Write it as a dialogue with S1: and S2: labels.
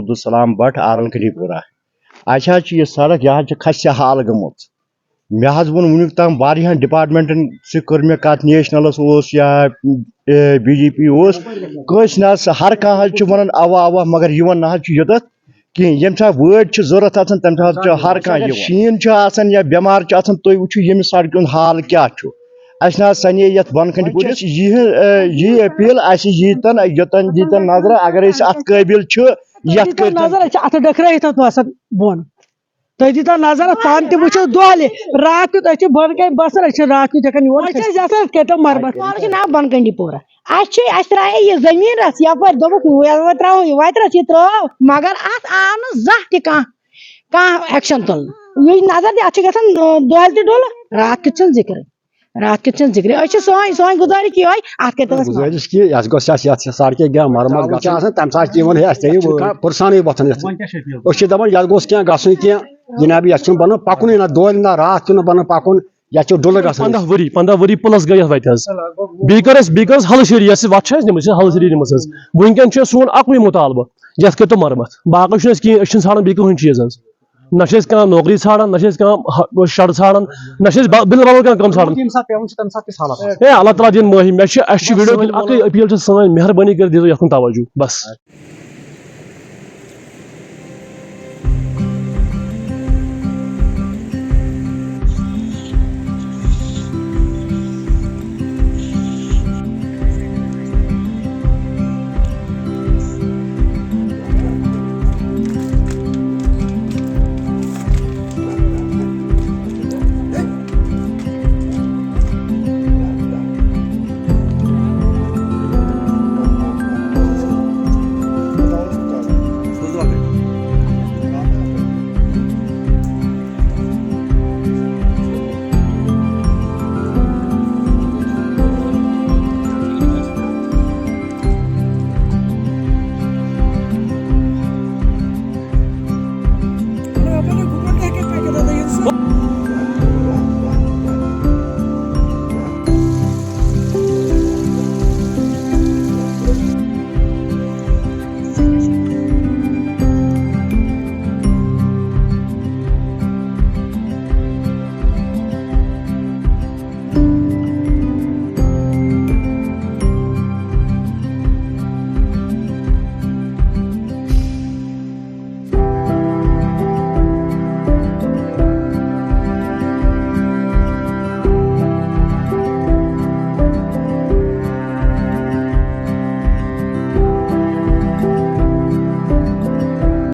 S1: Abdul Salam Bhatt R&B Kandipora आज यह सड़क यह खस्या हाल गमुत मे वोन वुनिक तम वारियान डिपार्टमेंटन से कर मे कत नेशनलस या BJP कस न हर कह वन अवा अवा मगर यन ना युत कहें ये वर्ड जरूरत तम हर कह शीन या बेमार तुम वो यम सड़क हाल क्या अस सने ये बन कंडिपोरा यह अपील यीतन योतन दीतन नजर अगर अत काबिल
S2: नजर अत डकराइथ बोन तुम दीता नजर पान तु दोहले रात बन कन बसान रात कत मरमत
S3: नाव बन कंडीपोरा त्रे यह जमीन यप त्रो वतरस यह त्रो मगर अत आव न जह कह एक्शन तुल यह नजर अत दोहल तुल रात कित जिक्र रात कित जिक्र सोन गुजारिश ये अत
S4: गुजारिश कि सड़क क्या मरम्मत तम सात पुरसान वोथन दपान ये गोस क्या गसन क्या जनाब ये बन पकुन ना दोल ना रात बन पकुन यह डुल ग
S5: 15 वरी प्लस गई वत बेकर हल शरी वत हल शरी वनकन सोन अकवी मुतालबा ये कतो मरम्मत बाकी ान बे कहें चीज ना नौकरी ान ना शर ान ना बिल बदल क्या कम ान अल्लाह ताला दिन माही मे वीडियो अपील सान मेहरबानी कर दीजिए यह तवज्जो बस।